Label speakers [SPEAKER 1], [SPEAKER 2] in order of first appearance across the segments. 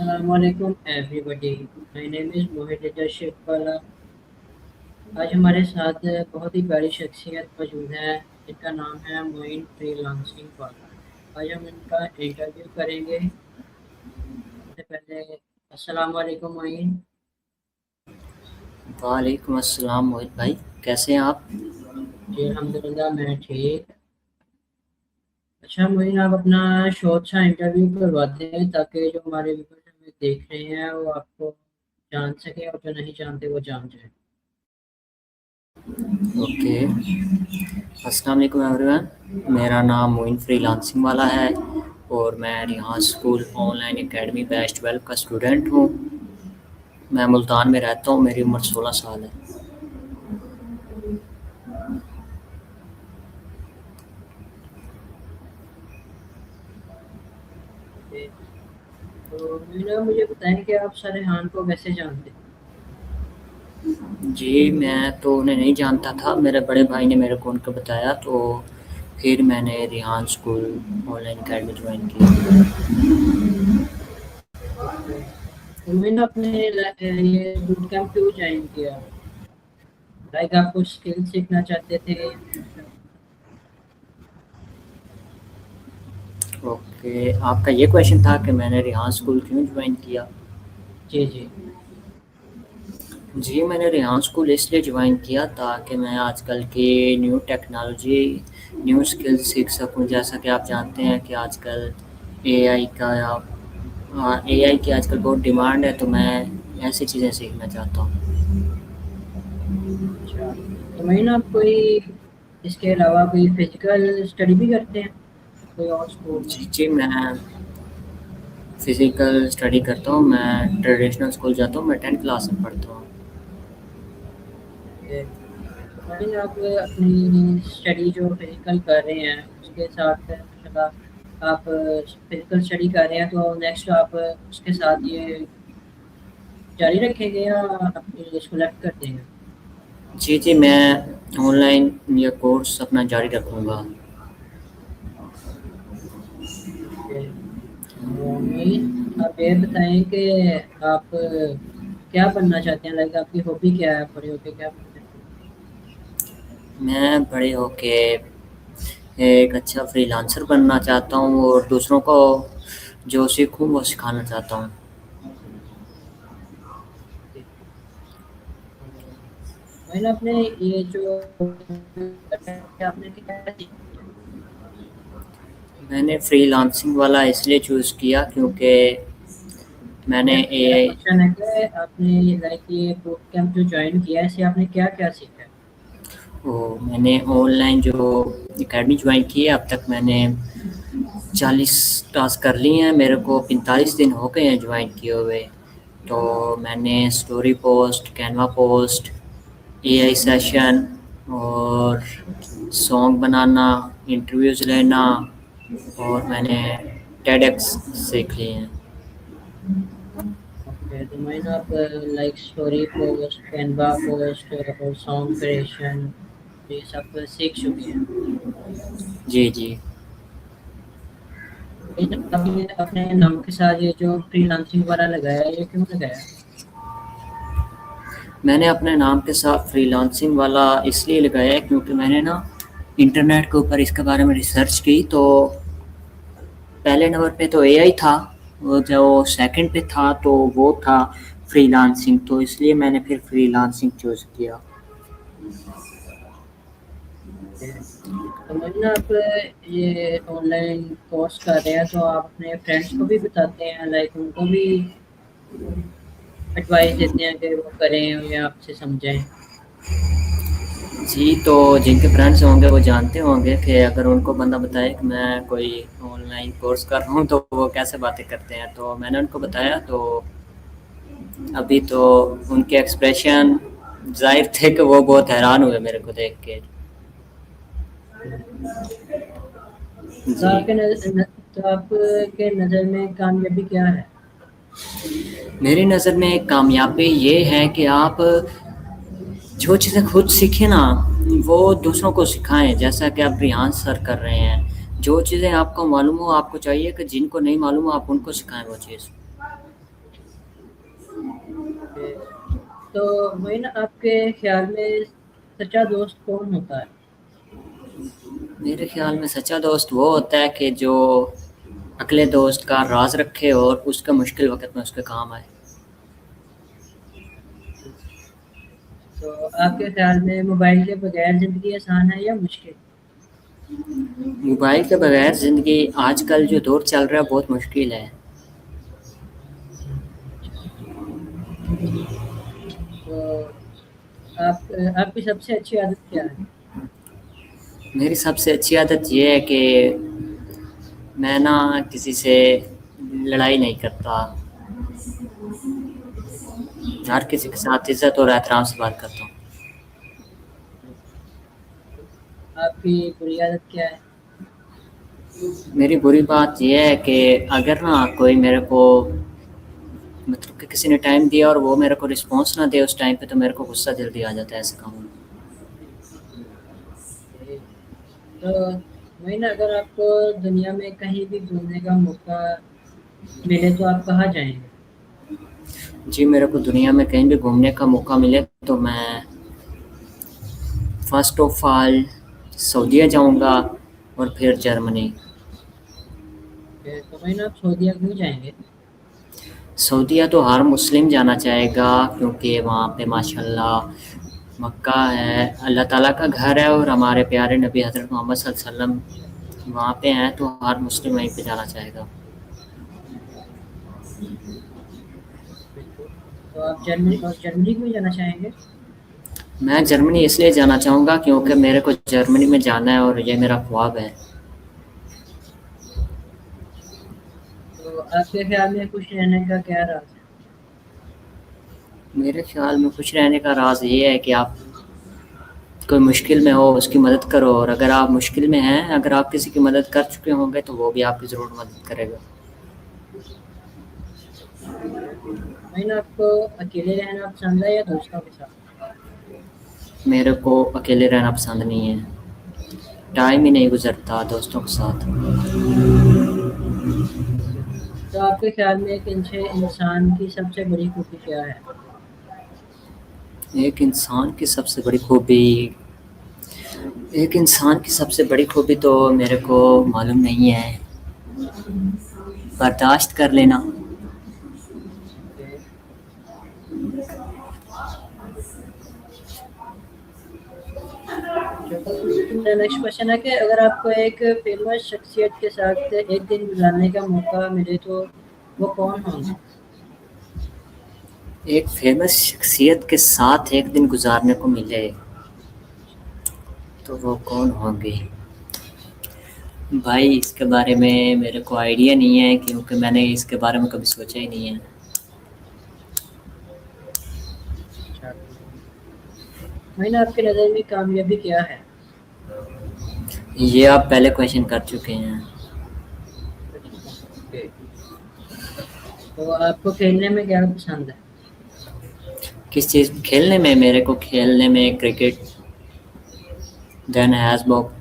[SPEAKER 1] Assalamualaikum everybody. My name is Mohit Shekpala. आज हमारे साथ बहुत ही प्यारी शख्सियत मौजूद है जिनका नाम है मोइन फ्रीलांसिंग वाला। आज हम इनका इंटरव्यू करेंगे। सबसे पहले अस्सलाम वालेकुम मोइन।
[SPEAKER 2] वालेकुम अस्सलाम मोहित भाई, कैसे हैं आप?
[SPEAKER 1] जी अल्हम्दुलिल्लाह मैं ठीक। अच्छा मोइन, आप अपना शॉर्ट सा इंटरव्यू करवाते हैं ताकि जो हमारे व्यूअर्स हमें देख रहे हैं वो आपको जान सके और जो नहीं जानते वो जान जाए।
[SPEAKER 2] ओके। अस्सलाम वालेकुम एवरीवन, मेरा नाम मोइन फ्रीलांसिंग वाला है और मैं Rihan school online academy batch 12 का स्टूडेंट हूँ। मैं मुल्तान में रहता हूँ, मेरी उम्र 16 साल है।
[SPEAKER 1] तो मोइन, आप मुझे बताएं कि आप सरहान को कैसे जानते हैं।
[SPEAKER 2] जी, मैं तो उन्हें नहीं जानता था, मेरे बड़े भाई ने मेरे को उनको बताया, तो फिर मैंने Rihan school online academy join की।
[SPEAKER 1] ओके। तो मैंने अपने ये बूट कैंप क्यों ज्वाइन किया? लाइक आप कुछ स्किल सीखना चाहते थे या कुछ और?
[SPEAKER 2] ओके, आपका ये क्वेश्चन था कि मैंने रिहान स्कूल क्यों ज्वाइन किया?
[SPEAKER 1] जी जी।
[SPEAKER 2] जी, मैंने रेहान स्कूल इसलिए ज्वाइन किया ताकि मैं आजकल की न्यू टेक्नोलॉजी, न्यू स्किल्स सीख सकूँ। जैसा कि आप जानते हैं कि आजकल एआई का एआई की आजकल बहुत डिमांड है, तो मैं ऐसी चीज़ें सीखना चाहता हूँ।
[SPEAKER 1] अच्छा, तो मैं ना आप कोई इसके अलावा कोई फिजिकल स्टडी भी करते हैं कोई और स्कूल में?
[SPEAKER 2] जी, जी, मैं फ़िज़िकल स्टडी करता हूँ, मैं ट्रेडिशनल स्कूल जाता हूँ, मैं 10th क्लास में पढ़ता हूँ।
[SPEAKER 1] ओके। तो मैं आप अपनी स्टडी जो फिजिकल कर रहे हैं उसके साथ माशाल्लाह आप फिजिकल स्टडी कर रहे हैं तो नेक्स्ट आप उसके साथ ये जारी रखेंगे या अपनी इसको लेफ्ट कर देंगे?
[SPEAKER 2] जी, जी, मैं ऑनलाइन ये कोर्स अपना जारी रखूँगा।
[SPEAKER 1] ओके। तो मैं आप ये बताएं कि आप क्या बनना चाहते हैं, लाइक आपकी हॉबी क्या है, बड़े होके क्या बनना चाहते हैं?
[SPEAKER 2] मैं बड़े होके एक अच्छा फ्रीलांसर बनना चाहता हूँ और दूसरों को जो सीखूँ वो सिखाना चाहता हूँ।
[SPEAKER 1] जी। तो मैंने अपने ये जो आपने क्या सीखा?
[SPEAKER 2] मैंने फ्रीलांसिंग वाला इसलिए चूज़ किया क्योंकि मैंने
[SPEAKER 1] मेरा
[SPEAKER 2] ए
[SPEAKER 1] क्वेश्चन है कि आपने लाइक ये बूट कैंप जो ज्वाइन किया है इससे आपने क्या क्या सीखा है?
[SPEAKER 2] वो मैंने ऑनलाइन जो एकेडमी ज्वाइन की है, अब तक मैंने 40 टास्क कर लिए हैं। मेरे को 45 दिन हो गए हैं ज्वाइन किए हुए। तो मैंने story post, Canva post, AI session और सॉन्ग बनाना, इंटरव्यूज़ लेना और मैंने टेडएक्स सीख लिए हैं।
[SPEAKER 1] ओके, तो मैंने आप like story post, Canva post और सॉन्ग क्रिएशन ये सब सीख चुके हैं।
[SPEAKER 2] जी, जी।
[SPEAKER 1] आपने अपने नाम के साथ ये जो फ्रीलांसिंग वाला लगाया है, ये क्यों लगाया?
[SPEAKER 2] मैंने अपने नाम के साथ फ्रीलांसिंग वाला इसलिए लगाया है क्योंकि मैंने ना इंटरनेट के ऊपर इसके बारे में रिसर्च की, तो पहले नंबर पे तो एआई था, वो जो सेकंड पे था तो वो था फ्रीलांसिंग, तो इसलिए मैंने फिर फ्रीलांसिंग चूज़ किया।
[SPEAKER 1] तो मैंने आप ये ऑनलाइन कोर्स कर रहे हैं तो आप अपने फ्रेंड्स को भी बताते हैं, लाइक उनको भी एडवाइस देते हैं कि वो करें या आपसे समझें?
[SPEAKER 2] जी, तो जिनके फ्रेंड्स होंगे वो जानते होंगे कि अगर उनको बंदा बताए कि मैं कोई ऑनलाइन कोर्स कर रहा हूँ तो वो कैसे बातें करते हैं, तो मैंने उनको बताया, तो अभी तो उनके एक्सप्रेशन ज़ाहिर थे कि वो बहुत हैरान हुए मेरे को देख के।
[SPEAKER 1] तो
[SPEAKER 2] जी।
[SPEAKER 1] तो आपके नज़र में कामयाबी क्या है?
[SPEAKER 2] मेरी नज़र में कामयाबी ये है कि आप जो चीज़ें खुद सीखें ना, वो दूसरों को सिखाएँ, जैसा कि आप रियान सर कर रहे हैं। जो चीज़ें आपको मालूम हो, आपको चाहिए कि जिनको नहीं मालूम हो, आप उनको सिखाएँ वो चीज़।
[SPEAKER 1] तो वही ना, आपके ख्याल में सच्चा दोस्त कौन होता है?
[SPEAKER 2] मेरे ख्याल में सच्चा दोस्त वो होता है कि जो अगले दोस्त का राज रखे और उसका मुश्किल वक़्त में उसके काम आए।
[SPEAKER 1] तो आपके ख्याल में मोबाइल के बगैर ज़िंदगी आसान है या मुश्किल?
[SPEAKER 2] मोबाइल के बगैर ज़िंदगी आजकल जो दौर चल रहा है बहुत मुश्किल है।
[SPEAKER 1] तो आपकी सबसे अच्छी आदत क्या है?
[SPEAKER 2] मेरी सबसे अच्छी आदत ये है कि मैं ना किसी से लड़ाई नहीं करता। हर किसी के साथ इज़्ज़त और एहतराम से बात करता हूँ।
[SPEAKER 1] आपकी बुरी आदत क्या है?
[SPEAKER 2] मेरी बुरी बात ये है कि अगर ना कोई मेरे को मतलब कि किसी ने टाइम दिया और वो मेरे को रिस्पॉन्स ना दे उस टाइम पे तो मेरे को गुस्सा जल्दी आ जाता है ऐसे कामों में।
[SPEAKER 1] तो वही ना, अगर आपको दुनिया में कहीं भी घूमने का मौका मिले तो आप कहाँ जाएंगे?
[SPEAKER 2] जी, मेरे को दुनिया में कहीं भी घूमने का मौका मिले तो मैं फ़र्स्ट ऑफ ऑल सऊदीया जाऊँगा और फिर जर्मनी।
[SPEAKER 1] तो वही ना, आप सऊदीया क्यों जाएंगे?
[SPEAKER 2] सऊदीया तो हर मुस्लिम जाना चाहेगा क्योंकि वहाँ पे माशाल्लाह मक्का है, अल्लाह ताला का घर है और हमारे प्यारे नबी हज़रत मोहम्मद सल्लल्लाहु अलैहि वसल्लम वहाँ पे हैं तो हर मुस्लिम वहीं पे जाना चाहेगा।
[SPEAKER 1] बिल्कुल। तो आप जर्मनी क्यों जाना चाहेंगे?
[SPEAKER 2] मैं जर्मनी इसलिए जाना चाहूँगा क्योंकि मेरे को जर्मनी में जाना है और ये मेरा ख्वाब है।
[SPEAKER 1] तो आपके ख्याल में खुश रहने का क्या राज है?
[SPEAKER 2] मेरे ख्याल में खुश रहने का राज़ ये है कि आप कोई मुश्किल में हो उसकी मदद करो और अगर आप मुश्किल में हैं, अगर आप किसी की मदद कर चुके होंगे तो वो भी आपकी ज़रूर मदद करेगा।
[SPEAKER 1] वही ना, आपको अकेले रहना पसंद है या दोस्तों के साथ?
[SPEAKER 2] मेरे को अकेले रहना पसंद नहीं है, टाइम ही नहीं गुज़रता दोस्तों के साथ।
[SPEAKER 1] तो आपके ख्याल में एक इंसान की सबसे बड़ी खूबी क्या है?
[SPEAKER 2] एक इंसान की सबसे बड़ी खूबी एक इंसान की सबसे बड़ी खूबी तो मेरे को मालूम नहीं है, बर्दाश्त कर लेना।
[SPEAKER 1] मेरा नेक्स्ट क्वेश्चन है कि अगर आपको एक फेमस शख्सियत के साथ एक दिन गुजारने का मौका मिले तो वो कौन होंगे?
[SPEAKER 2] एक फेमस शख्सियत के साथ एक दिन गुजारने को मिले तो वो कौन होंगे? भाई इसके बारे में मेरे को आइडिया नहीं है क्योंकि मैंने इसके बारे में कभी सोचा ही नहीं है।
[SPEAKER 1] अच्छा, वही ना, आपकी नज़र में कामयाबी क्या है?
[SPEAKER 2] ये आप पहले क्वेश्चन कर चुके हैं।
[SPEAKER 1] ओके। तो आपको खेलने में क्या पसंद है?
[SPEAKER 2] किस चीज़ खेलने में? मेरे को खेलने में क्रिकेट, देन हैज़बॉब।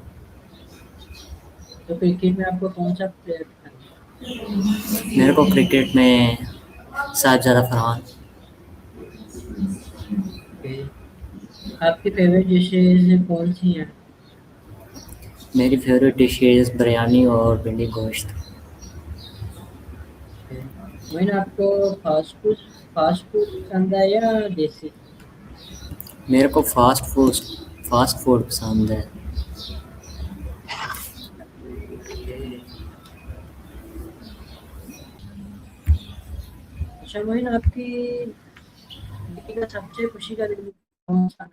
[SPEAKER 1] तो क्रिकेट में आपको कौन सा प्लेयर पसंद
[SPEAKER 2] मेरे को क्रिकेट में साहिबजादा फरहान।
[SPEAKER 1] है? आपकी फेवरेट डिशेज कौन सी हैं?
[SPEAKER 2] मेरी फेवरेट डिशेज़ बिरयानी और भिंडी गोश्त।
[SPEAKER 1] वही ना, आपको फास्ट फूड पसंद है या देसी?
[SPEAKER 2] मेरे को फास्ट फूड पसंद है।
[SPEAKER 1] अच्छा मोइन, आपकी जिंदगी का सबसे खुशी का दिन कौन सा?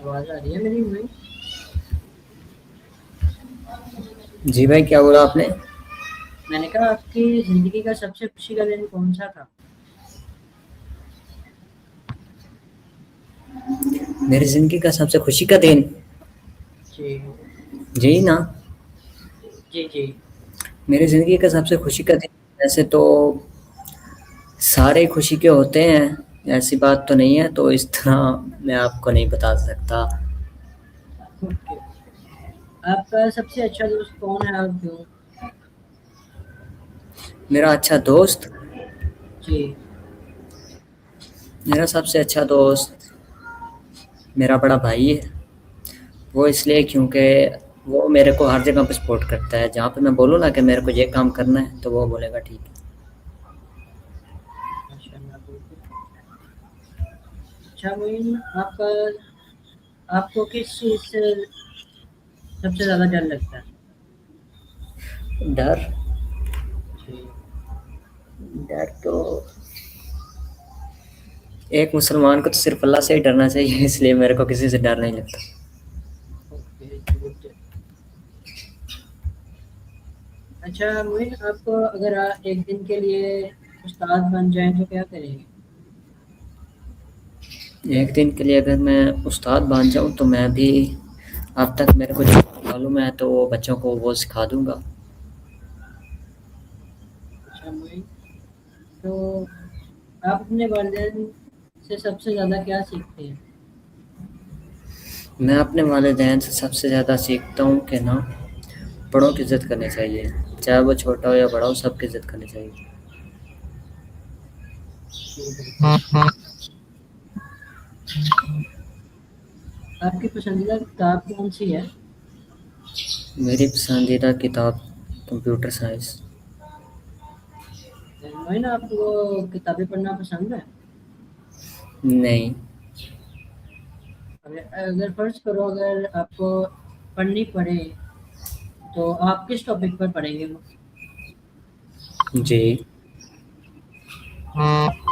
[SPEAKER 1] आवाज आ रही है मेरी मोइन?
[SPEAKER 2] जी भाई, क्या बोला आपने?
[SPEAKER 1] मैंने कहा आपकी जिंदगी का सबसे खुशी का दिन कौन सा था?
[SPEAKER 2] मेरी ज़िंदगी का सबसे खुशी का दिन?
[SPEAKER 1] जी।
[SPEAKER 2] जी ना।
[SPEAKER 1] जी जी।
[SPEAKER 2] मेरी ज़िंदगी का सबसे खुशी का दिन वैसे तो सारे खुशी के होते हैं, ऐसी बात तो नहीं है, तो इस तरह मैं आपको नहीं बता सकता।
[SPEAKER 1] ओके। आपका सबसे अच्छा दोस्त कौन है और क्यों?
[SPEAKER 2] मेरा अच्छा दोस्त,
[SPEAKER 1] जी।
[SPEAKER 2] मेरा सबसे अच्छा दोस्त मेरा बड़ा भाई है। वो इसलिए क्योंकि वो मेरे को हर जगह पे सपोर्ट करता है। जहाँ पे मैं बोलूँ ना कि मेरे को ये काम करना है, तो वो बोलेगा ठीक है।
[SPEAKER 1] माशाल्लाह, बिल्कुल। अच्छा मोइन, आपका आपको किस चीज़ से सबसे ज़्यादा डर लगता है?
[SPEAKER 2] डर
[SPEAKER 1] जी।
[SPEAKER 2] डर तो एक मुसलमान को तो सिर्फ अल्लाह से ही डरना चाहिए, इसलिए मेरे को किसी से डर नहीं लगता।
[SPEAKER 1] Okay, good. अच्छा मोइन, आपको अगर एक दिन के लिए उस्ताद बन जाएं तो क्या करेंगे?
[SPEAKER 2] एक दिन के लिए अगर मैं उस्ताद बन जाऊँ तो मैं भी, अब तक मेरे को जो मालूम है तो वो बच्चों को वो सिखा दूँगा।
[SPEAKER 1] अच्छा मोइन, तो आप अपने वालिदैन से सबसे ज़्यादा क्या सीखते हैं?
[SPEAKER 2] मैं अपने वालिदैन से सबसे ज़्यादा सीखता हूँ कि ना, बड़ों की इज़्ज़त करनी चाहिए। चाहे वो छोटा हो या बड़ा हो, सबकी इज़्ज़त करनी चाहिए।
[SPEAKER 1] जी बिल्कुल। आपकी पसंदीदा किताब कौन सी है?
[SPEAKER 2] मेरी पसंदीदा किताब कंप्यूटर साइंस।
[SPEAKER 1] मोइन, आपको किताबें पढ़ना पसंद है?
[SPEAKER 2] नहीं।
[SPEAKER 1] अगर अगर फर्ज करो, अगर आपको पढ़नी पड़े तो आप किस टॉपिक पर पढ़ेंगे वो?
[SPEAKER 2] जी,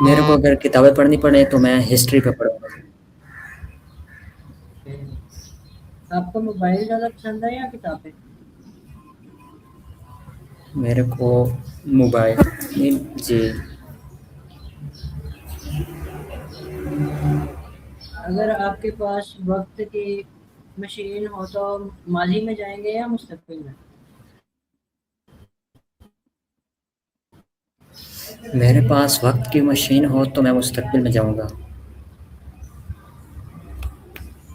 [SPEAKER 2] मेरे को अगर किताबें पढ़नी पड़े तो मैं हिस्ट्री पे पढ़ूँगा।
[SPEAKER 1] आपको मोबाइल ज़्यादा पसंद है या किताबें?
[SPEAKER 2] मेरे को मोबाइल नहीं। जी।
[SPEAKER 1] अगर आपके पास वक्त की मशीन हो तो माजी में जाएंगे या मुस्तकबिल में?
[SPEAKER 2] मेरे पास वक्त की मशीन हो तो मैं मुस्तकबिल में जाऊँगा।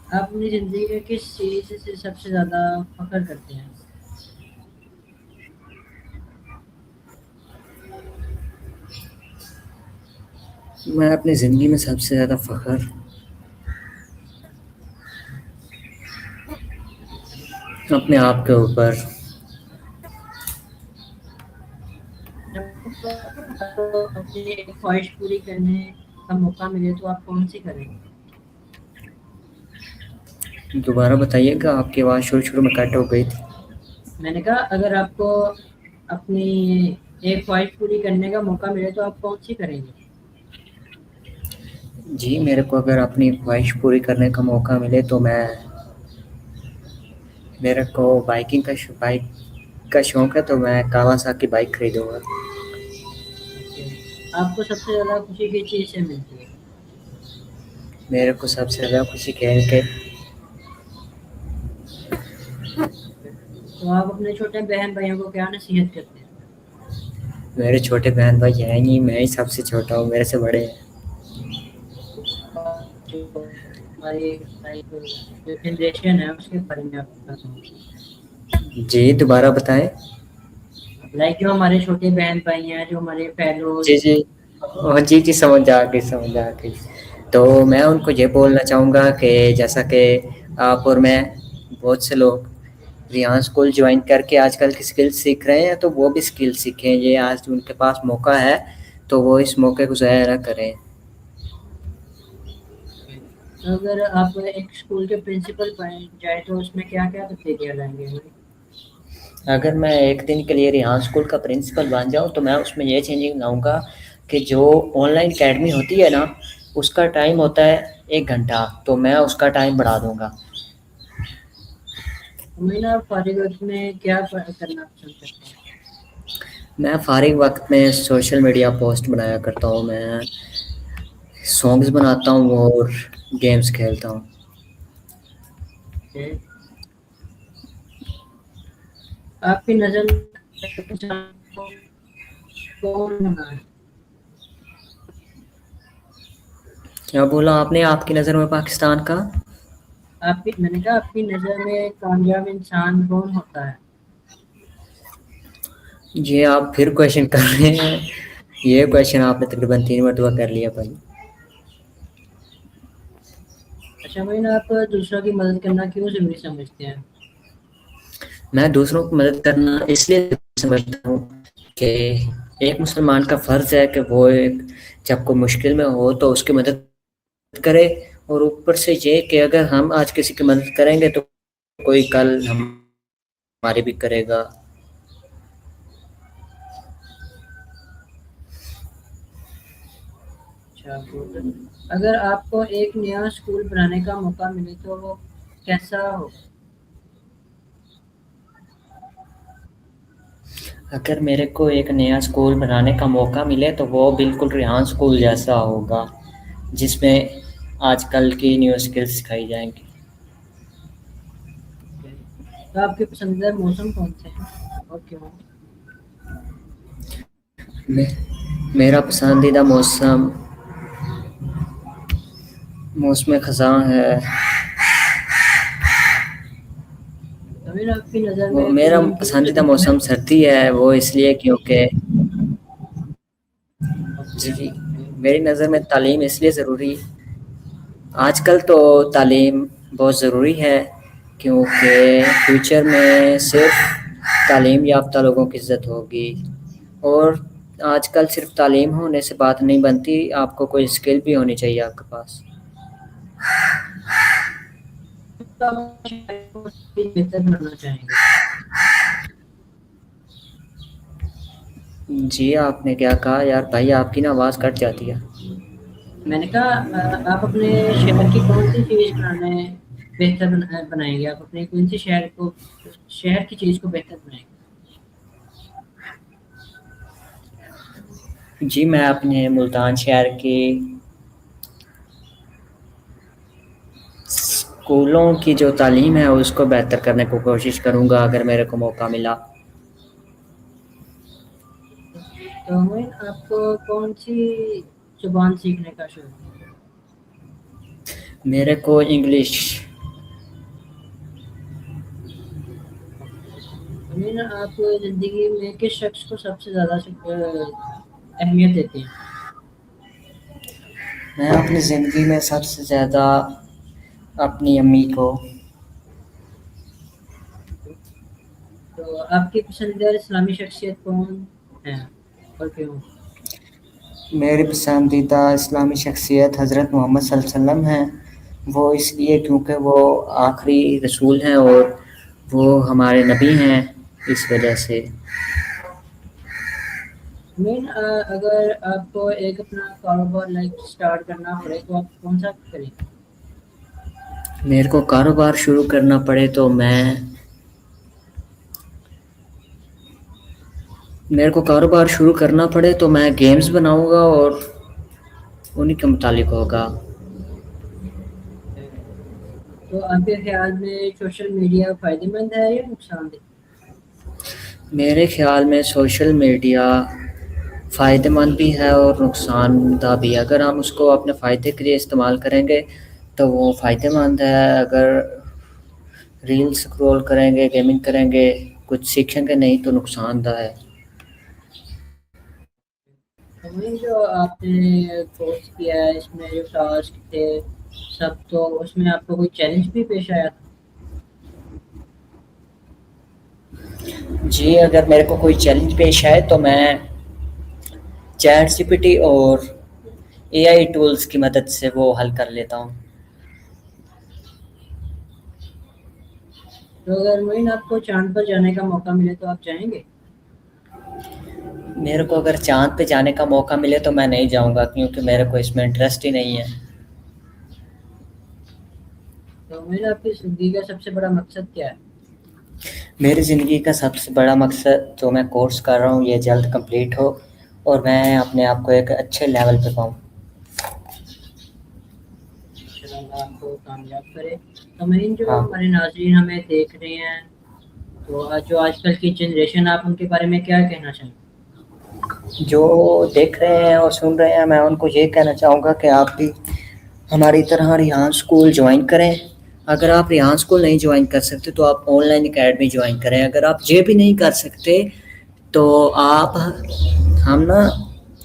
[SPEAKER 1] आप अपनी ज़िंदगी में किस चीज़ से सबसे ज़्यादा फख्र करते हैं?
[SPEAKER 2] मैं अपनी ज़िंदगी में सबसे ज़्यादा फ़ख्र अपने आप के ऊपर।
[SPEAKER 1] जब आपको अपनी एक ख्वाहिश पूरी करने का मौका मिले तो आप कौन सी करेंगे?
[SPEAKER 2] दोबारा बताइएगा, आपकी आवाज़ शुरू-शुरू में कट हो गई थी।
[SPEAKER 1] मैंने कहा, अगर आपको अपनी एक ख्वाहिश पूरी करने का मौका मिले तो आप कौन सी करेंगे?
[SPEAKER 2] जी, मेरे को अगर अपनी ख्वाहिश पूरी करने का मौका मिले तो मैं, मेरे को बाइक का शौक है तो मैं कावासाकी बाइक खरीदूँगा।
[SPEAKER 1] ओके। आपको सबसे ज़्यादा खुशी किस चीज़ से मिलती है?
[SPEAKER 2] मेरे को सबसे ज़्यादा खुशी खेल के।
[SPEAKER 1] तो आप अपने छोटे बहन भाइयों को क्या नसीहत करते हैं?
[SPEAKER 2] मेरे छोटे बहन भाई हैं नहीं, मैं ही सबसे छोटा हूँ, मेरे से बड़े हैं।
[SPEAKER 1] जो हमारी लाइक जो जनरेशन है उसके बारे में आप बताएं।
[SPEAKER 2] जी, दोबारा बताएँ?
[SPEAKER 1] लाइक जो हमारे छोटे बहन भाई हैं, जो हमारे
[SPEAKER 2] जी,
[SPEAKER 1] फेलोज।
[SPEAKER 2] जी। जी, जी, समझ आ गई। तो मैं उनको ये बोलना चाहूँगा कि जैसा कि आप और मैं, बहुत से लोग रिहान स्कूल ज्वाइन करके आजकल की स्किल सीख रहे हैं, तो वो भी स्किल सीखें। ये आज उनके पास मौका है, तो वो इस मौके को ज़ाया ना करें।
[SPEAKER 1] तो अगर आप एक स्कूल के प्रिंसिपल बन जाए तो उसमें क्या क्या तब्दीलियाँ लाएंगे हमें?
[SPEAKER 2] अगर मैं एक दिन के लिए रिहान स्कूल का प्रिंसिपल बन जाऊँ तो मैं उसमें ये चेंजिंग लाऊँगा कि जो ऑनलाइन अकेडमी होती है ना, उसका टाइम होता है 1 घंटा, तो मैं उसका टाइम बढ़ा दूँगा।
[SPEAKER 1] हमें ना फारिग वक्त में क्या करना पसंद करते हैं?
[SPEAKER 2] मैं फ़ारिग वक़्त में सोशल मीडिया पोस्ट बनाया करता हूँ, मैं सॉन्ग्स बनाता हूँ और गेम्स खेलता हूँ।
[SPEAKER 1] Okay. आपकी नज़र में कौन होना है?
[SPEAKER 2] क्या बोला आपने, आपकी नज़र में पाकिस्तान का?
[SPEAKER 1] आपकी मैंने कहा आपकी नज़र में कामयाब इंसान कौन होता है?
[SPEAKER 2] ये आप फिर क्वेश्चन कर रहे हैं। ये क्वेश्चन आपने तकरीबन 3 मरतबा कर लिया भाई।
[SPEAKER 1] अच्छा मोइन, आप दूसरों की मदद करना क्यों ज़रूरी समझते हैं?
[SPEAKER 2] मैं दूसरों की मदद करना इसलिए समझता हूँ कि एक मुसलमान का फ़र्ज़ है कि वो एक जब कोई मुश्किल में हो तो उसकी मदद करे। और ऊपर से ये कि अगर हम आज किसी की मदद करेंगे तो कोई कल हमारी भी करेगा।
[SPEAKER 1] अच्छा गुड। अगर आपको एक नया स्कूल बनाने का मौका मिले तो वो कैसा हो?
[SPEAKER 2] अगर मेरे को एक नया स्कूल बनाने का मौका मिले तो वो बिल्कुल रेहान स्कूल जैसा होगा, जिसमें आजकल की न्यू स्किल्स सिखाई जाएंगी।
[SPEAKER 1] तो आपके पसंदीदा मौसम कौन से हैं और क्यों?
[SPEAKER 2] मेरा पसंदीदा मौसम मौसम ख़ज़ां है।
[SPEAKER 1] मोइन, आपकी नज़र
[SPEAKER 2] वो
[SPEAKER 1] में
[SPEAKER 2] मेरा
[SPEAKER 1] तालीम क्यों
[SPEAKER 2] पसंदीदा
[SPEAKER 1] ज़रूरी है?
[SPEAKER 2] मौसम सर्दी है, वो इसलिए क्योंकि
[SPEAKER 1] ओके
[SPEAKER 2] जी,
[SPEAKER 1] ओके।
[SPEAKER 2] मेरी नज़र में तालीम इसलिए ज़रूरी आजकल तो तालीम बहुत ज़रूरी है, क्योंकि फ्यूचर में सिर्फ तालीम याफ्ता लोगों की इज़्ज़त होगी। और आजकल सिर्फ तालीम होने से बात नहीं बनती, आपको कोई स्किल भी होनी चाहिए आपके पास।
[SPEAKER 1] तो आप शहर को बेहतर बनाना चाहेंगे?
[SPEAKER 2] जी, आपने क्या कहा यार भाई, आपकी ना आवाज़ कट जाती है।
[SPEAKER 1] मैंने कहा आप अपने शहर की कौन सी चीज़ बेहतर बनाएंगे? आप अपने कौन सी शहर की चीज़ को बेहतर बनाएंगे?
[SPEAKER 2] जी, मैं अपने मुल्तान शहर की स्कूलों की जो तालीम है उसको बेहतर करने को कोशिश करूँगा अगर मेरे को मौका मिला।
[SPEAKER 1] तो मोइन, आपको कौन सी जुबान सीखने का शौक है?
[SPEAKER 2] मेरे को इंग्लिश।
[SPEAKER 1] मोइन, आप ज़िंदगी में किस शख्स को सबसे ज़्यादा अहमियत देते हैं?
[SPEAKER 2] मैं अपनी ज़िंदगी में सबसे ज़्यादा अपनी अम्मी को।
[SPEAKER 1] तो आपकी पसंदीदा इस्लामी शख्सियत कौन है और क्यों?
[SPEAKER 2] मेरी पसंदीदा इस्लामी शख्सियत हज़रत मोहम्मद सल्लल्लाहु अलैहि वसल्लम हैं। वो इसलिए क्योंकि वो आखिरी रसूल हैं और वो हमारे नबी हैं, इस वजह से।
[SPEAKER 1] मीन अगर आपको एक अपना कारोबार स्टार्ट करना पड़े तो आप कौन सा करेंगे?
[SPEAKER 2] मेरे को कारोबार शुरू करना पड़े तो मेरे को कारोबार शुरू करना पड़े तो मैं गेम्स बनाऊंगा और उन्हीं के मुतालिक होगा।
[SPEAKER 1] तो आपके ख्याल में सोशल मीडिया फायदेमंद है या नुकसानदेह?
[SPEAKER 2] मेरे ख्याल में सोशल मीडिया फ़ायदेमंद भी है और नुकसानदा भी। अगर हम उसको अपने फ़ायदे के लिए इस्तेमाल करेंगे तो वो फ़ायदेमंद है। अगर रील स्क्रॉल करेंगे, गेमिंग करेंगे, कुछ सीखेंगे नहीं तो नुकसानदा है।
[SPEAKER 1] तो मीन जो आपने कोर्स किया है इसमें जो टास्क थे सब, तो उसमें आपको कोई चैलेंज भी पेश आया था?
[SPEAKER 2] जी, अगर मेरे को कोई चैलेंज पेश आए तो मैं चैट जीपीटी और एआई टूल्स की मदद से वो हल कर लेता हूँ।
[SPEAKER 1] तो अगर मीन आपको चांद पर जाने का मौका मिले तो आप जाएंगे?
[SPEAKER 2] मेरे को अगर चाँद पे जाने का मौका मिले तो मैं नहीं जाऊँगा, क्योंकि मेरे को इसमें इंटरेस्ट ही नहीं है।
[SPEAKER 1] तो मीन आपकी जिंदगी का सबसे बड़ा मकसद क्या है?
[SPEAKER 2] मेरी ज़िंदगी का सबसे बड़ा मकसद जो मैं कोर्स कर रहा हूँ ये जल्द कंप्लीट हो और मैं अपने आप को एक अच्छे लेवल पे पाऊँ।
[SPEAKER 1] इंशाल्लाह आपको कामयाब करे। तो मीन जो
[SPEAKER 2] हाँ,
[SPEAKER 1] हमारे नाज़रीन हमें देख रहे हैं, तो जो आजकल की जनरेशन, आप उनके बारे में क्या कहना चाहेंगे?
[SPEAKER 2] जो देख रहे हैं और सुन रहे हैं मैं उनको ये कहना चाहूँगा कि आप भी हमारी तरह रिहान स्कूल ज्वाइन करें। अगर आप रिहान स्कूल नहीं ज्वाइन कर सकते तो आप ऑनलाइन एकेडमी ज्वाइन करें। अगर आप ये भी नहीं कर सकते तो आप हम ना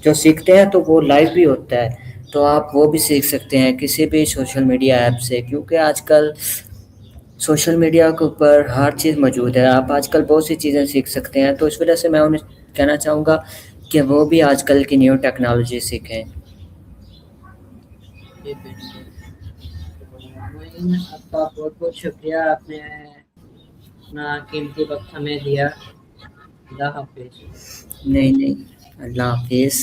[SPEAKER 2] जो सीखते हैं तो वो लाइव भी होता है, तो आप वो भी सीख सकते हैं किसी भी सोशल मीडिया ऐप से, क्योंकि आजकल सोशल मीडिया के ऊपर हर चीज़ मौजूद है। आप आजकल बहुत सी चीज़ें सीख सकते हैं, तो इस वजह से मैं उन्हें कहना चाहूँगा कि वो भी आजकल की न्यू टेक्नोलॉजी सीखें।
[SPEAKER 1] जी बिल्कुल। तो मोइन, आपका बहुत बहुत शुक्रिया, आपने अपना कीमती वक्त हमें दिया। अल्लाह हाफिज।
[SPEAKER 2] नहीं नहीं, अल्लाह हाफिज़।